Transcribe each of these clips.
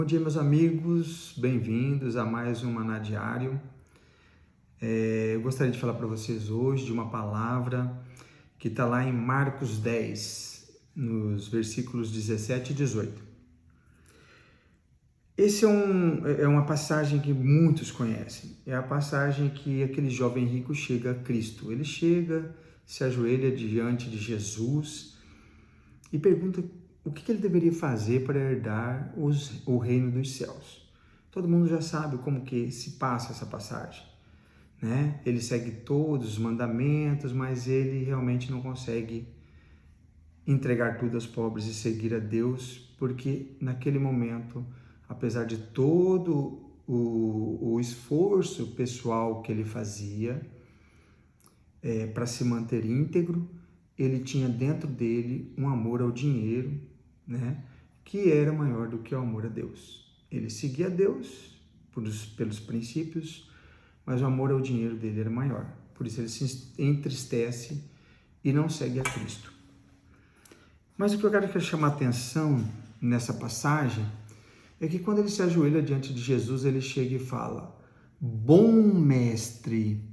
Bom dia, meus amigos, bem-vindos a mais um Maná Diário. Eu gostaria de falar para vocês hoje de uma palavra que está lá em Marcos 10, nos versículos 17 e 18. Esse é uma passagem que muitos conhecem. É a passagem que aquele jovem rico chega a Cristo. Ele chega, se ajoelha diante de Jesus e pergunta o que ele deveria fazer para herdar o reino dos céus. Todo mundo já sabe como que se passa essa passagem, né? Ele segue todos os mandamentos, mas ele realmente não consegue entregar tudo aos pobres e seguir a Deus, porque naquele momento, apesar de todo o esforço pessoal que ele fazia para se manter íntegro, ele tinha dentro dele um amor ao dinheiro, né, que era maior do que o amor a Deus. Ele seguia Deus pelos princípios, mas o amor ao dinheiro dele era maior. Por isso ele se entristece e não segue a Cristo. Mas o que eu quero chamar a atenção nessa passagem é que quando ele se ajoelha diante de Jesus, ele chega e fala: "Bom mestre,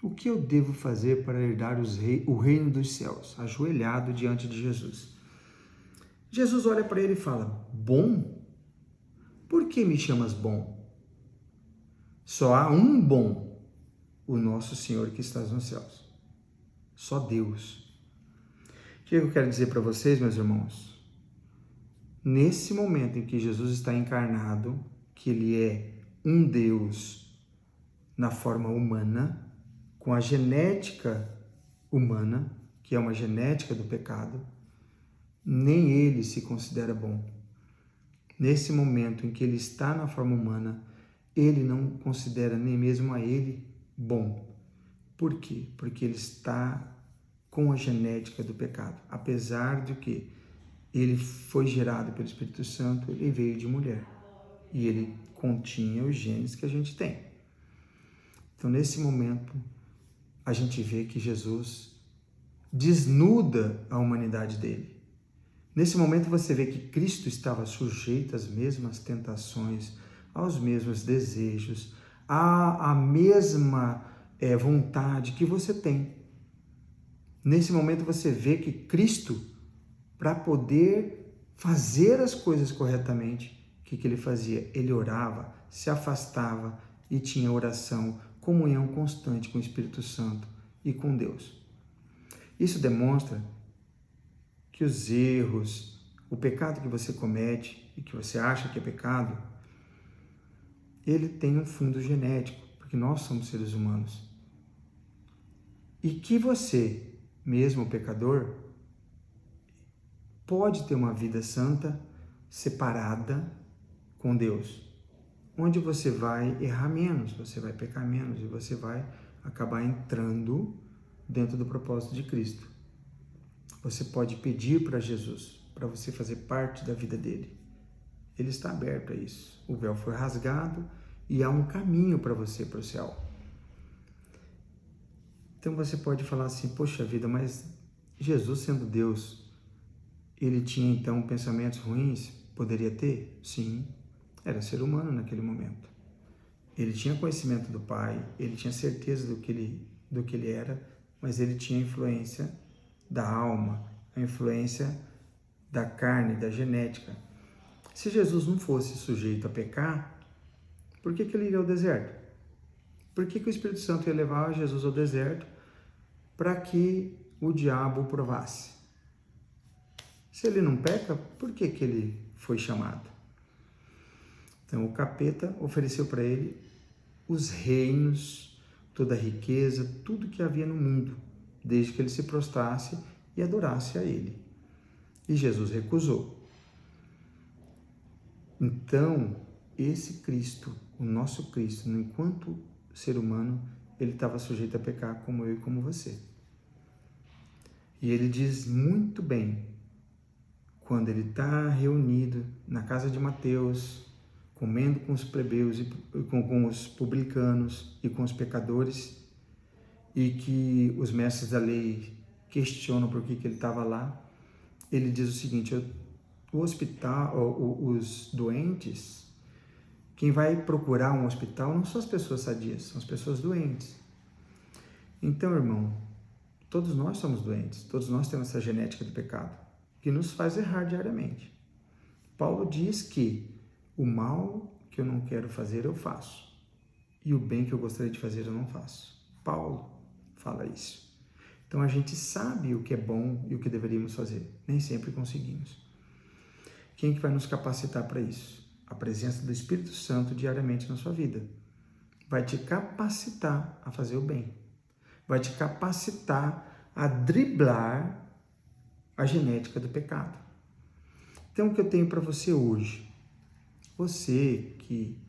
o que eu devo fazer para herdar o reino dos céus?" Ajoelhado diante de Jesus. Jesus olha para ele e fala: "Bom? Por que me chamas bom? Só há um bom, o nosso Senhor que estás nos céus. Só Deus." O que eu quero dizer para vocês, meus irmãos? Nesse momento em que Jesus está encarnado, que ele é um Deus na forma humana, com a genética humana, que é uma genética do pecado, nem ele se considera bom. Nesse momento em que ele está na forma humana, ele não considera nem mesmo a ele bom. Por quê? Porque ele está com a genética do pecado. Apesar de que ele foi gerado pelo Espírito Santo, ele veio de mulher. E ele continha os genes que a gente tem. Então, nesse momento, a gente vê que Jesus desnuda a humanidade dele. Nesse momento você vê que Cristo estava sujeito às mesmas tentações, aos mesmos desejos, à mesma vontade que você tem. Nesse momento você vê que Cristo, para poder fazer as coisas corretamente, o que ele fazia? Ele orava, se afastava e tinha oração, comunhão constante com o Espírito Santo e com Deus. Isso demonstra que os erros, o pecado que você comete e que você acha que é pecado, ele tem um fundo genético, porque nós somos seres humanos. E que você, mesmo pecador, pode ter uma vida santa, separada com Deus, onde você vai errar menos, você vai pecar menos e você vai acabar entrando dentro do propósito de Cristo. Você pode pedir para Jesus, para você fazer parte da vida dele. Ele está aberto a isso. O véu foi rasgado e há um caminho para você para o céu. Então você pode falar assim: poxa vida, mas Jesus sendo Deus, ele tinha então pensamentos ruins? Poderia ter? Sim, era ser humano naquele momento. Ele tinha conhecimento do Pai, ele tinha certeza do que ele era, mas ele tinha influência da alma, a influência da carne, da genética. Se Jesus não fosse sujeito a pecar, por que ele iria ao deserto? Por que o Espírito Santo ia levar Jesus ao deserto para que o diabo o provasse? Se ele não peca, por que ele foi chamado? Então o capeta ofereceu para ele os reinos, toda a riqueza, tudo que havia no mundo, desde que ele se prostrasse e adorasse a ele. E Jesus recusou. Então, esse Cristo, o nosso Cristo, enquanto ser humano, ele estava sujeito a pecar como eu e como você. E ele diz muito bem, quando ele está reunido na casa de Mateus, comendo com os plebeus, com os publicanos e com os pecadores, e que os mestres da lei questionam por que ele estava lá, ele diz o seguinte: O hospital, os doentes, quem vai procurar um hospital não são as pessoas sadias, são as pessoas doentes. Então, irmão, todos nós somos doentes, todos nós temos essa genética do pecado, que nos faz errar diariamente. Paulo diz que o mal que eu não quero fazer, eu faço, e o bem que eu gostaria de fazer, eu não faço. Paulo fala isso. Então, a gente sabe o que é bom e o que deveríamos fazer, nem sempre conseguimos. Quem que vai nos capacitar para isso? A presença do Espírito Santo diariamente na sua vida. Vai te capacitar a fazer o bem. Vai te capacitar a driblar a genética do pecado. Então, o que eu tenho para você hoje? Você que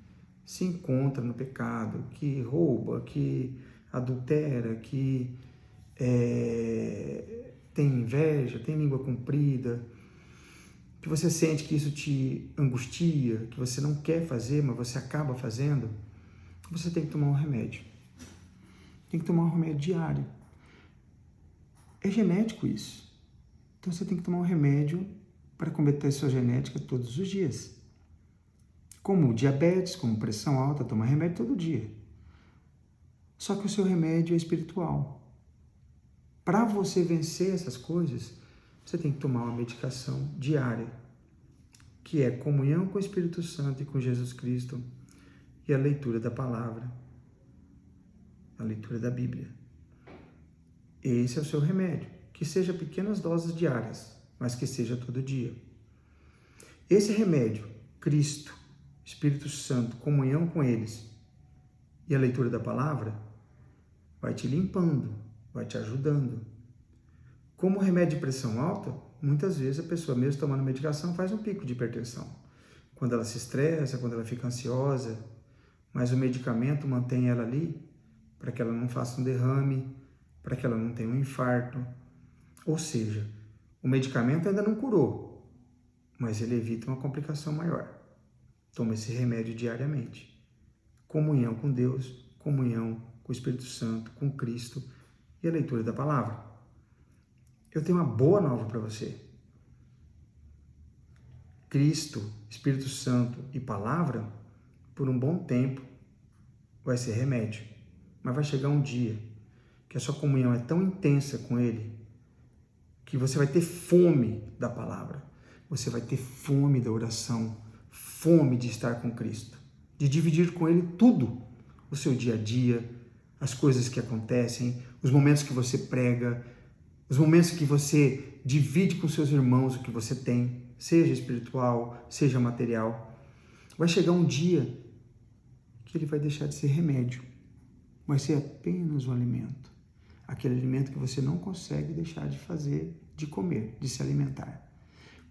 se encontra no pecado, que rouba, que adultera, que tem inveja, tem língua comprida, que você sente que isso te angustia, que você não quer fazer, mas você acaba fazendo, você tem que tomar um remédio. Tem que tomar um remédio diário. É genético isso. Então você tem que tomar um remédio para combater a sua genética todos os dias. Como diabetes, como pressão alta, toma remédio todo dia. Só que o seu remédio é espiritual. Para você vencer essas coisas, você tem que tomar uma medicação diária, que é comunhão com o Espírito Santo e com Jesus Cristo e a leitura da palavra, a leitura da Bíblia. Esse é o seu remédio, que seja pequenas doses diárias, mas que seja todo dia. Esse remédio, Cristo, Espírito Santo, comunhão com eles e a leitura da palavra, vai te limpando, vai te ajudando. Como remédio de pressão alta, muitas vezes a pessoa mesmo tomando medicação faz um pico de hipertensão. Quando ela se estressa, quando ela fica ansiosa, mas o medicamento mantém ela ali para que ela não faça um derrame, para que ela não tenha um infarto. Ou seja, o medicamento ainda não curou, mas ele evita uma complicação maior. Toma esse remédio diariamente. Comunhão com Deus, comunhão com o Espírito Santo, com Cristo e a leitura da palavra. Eu tenho uma boa nova para você. Cristo, Espírito Santo e palavra, por um bom tempo, vai ser remédio. Mas vai chegar um dia que a sua comunhão é tão intensa com Ele que você vai ter fome da palavra. Você vai ter fome da oração, fome de estar com Cristo, de dividir com Ele tudo, o seu dia a dia, as coisas que acontecem, os momentos que você prega, os momentos que você divide com seus irmãos o que você tem, seja espiritual, seja material. Vai chegar um dia que ele vai deixar de ser remédio, vai ser apenas um alimento. Aquele alimento que você não consegue deixar de fazer, de comer, de se alimentar.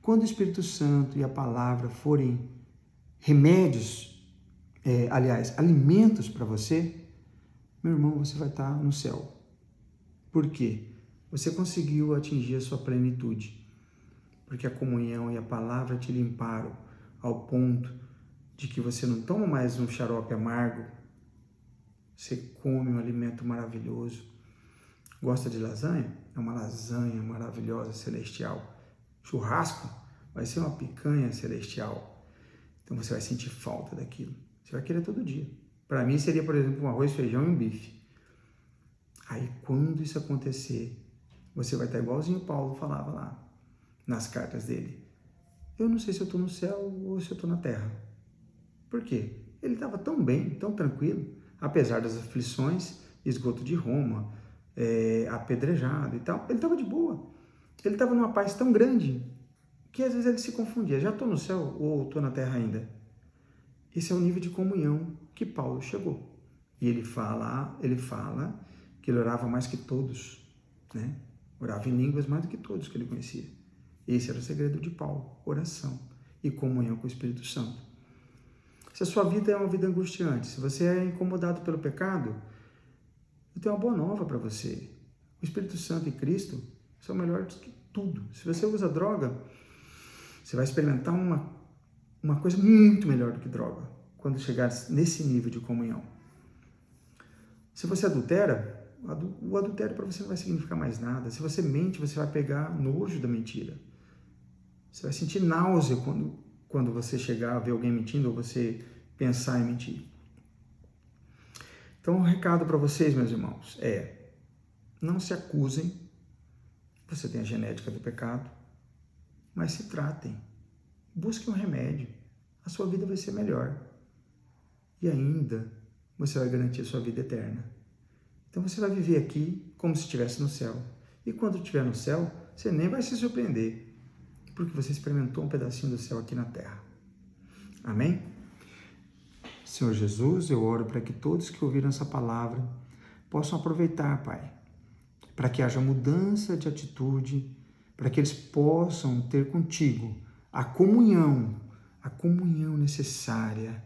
Quando o Espírito Santo e a palavra forem remédios, alimentos para você, meu irmão, você vai estar no céu. Por quê? Você conseguiu atingir a sua plenitude, porque a comunhão e a palavra te limparam ao ponto de que você não toma mais um xarope amargo, você come um alimento maravilhoso. Gosta de lasanha? É uma lasanha maravilhosa, celestial. Churrasco? Vai ser uma picanha celestial. Então você vai sentir falta daquilo. Você vai querer todo dia. Para mim seria, por exemplo, um arroz, feijão e um bife. Aí quando isso acontecer, você vai estar igualzinho o Paulo falava lá, nas cartas dele. Eu não sei se eu estou no céu ou se eu estou na terra. Por quê? Ele estava tão bem, tão tranquilo, apesar das aflições, esgoto de Roma, apedrejado e tal. Ele estava de boa. Ele estava numa paz tão grande que às vezes ele se confundia. Já estou no céu ou estou na terra ainda? Esse é o nível de comunhão que Paulo chegou. E ele fala que ele orava mais que todos, né? Orava em línguas mais do que todos que ele conhecia. Esse era o segredo de Paulo, oração e comunhão com o Espírito Santo. Se a sua vida é uma vida angustiante, se você é incomodado pelo pecado, eu tenho uma boa nova para você. O Espírito Santo e Cristo são melhores do que tudo. Se você usa droga, você vai experimentar uma coisa muito melhor do que droga, quando chegar nesse nível de comunhão. Se você adultera, o adultério para você não vai significar mais nada. Se você mente, você vai pegar nojo da mentira. Você vai sentir náusea quando você chegar a ver alguém mentindo ou você pensar em mentir. Então, o recado para vocês, meus irmãos, não se acusem. Você tem a genética do pecado, mas se tratem. Busquem um remédio. A sua vida vai ser melhor. E ainda, você vai garantir a sua vida eterna. Então, você vai viver aqui como se estivesse no céu. E quando estiver no céu, você nem vai se surpreender, porque você experimentou um pedacinho do céu aqui na terra. Amém? Senhor Jesus, eu oro para que todos que ouviram essa palavra possam aproveitar, Pai, para que haja mudança de atitude, para que eles possam ter contigo a comunhão necessária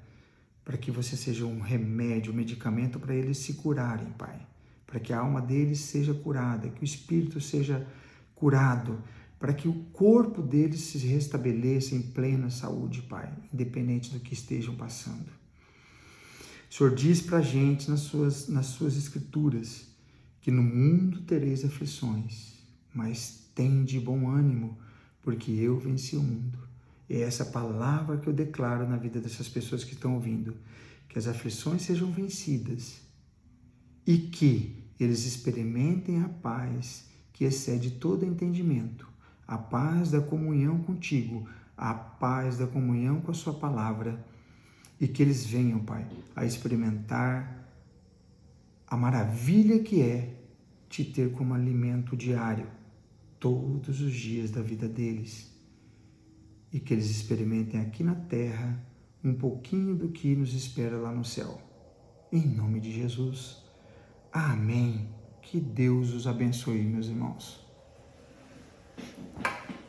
para que você seja um remédio, um medicamento para eles se curarem, Pai. Para que a alma deles seja curada, que o espírito seja curado, para que o corpo deles se restabeleça em plena saúde, Pai, independente do que estejam passando. O Senhor diz para a gente nas suas escrituras que no mundo tereis aflições, mas tende bom ânimo, porque eu venci o mundo. E é essa palavra que eu declaro na vida dessas pessoas que estão ouvindo, que as aflições sejam vencidas e que eles experimentem a paz que excede todo entendimento, a paz da comunhão contigo, a paz da comunhão com a sua palavra, e que eles venham, Pai, a experimentar a maravilha que é te ter como alimento diário, todos os dias da vida deles. E que eles experimentem aqui na terra um pouquinho do que nos espera lá no céu. Em nome de Jesus. Amém. Que Deus os abençoe, meus irmãos.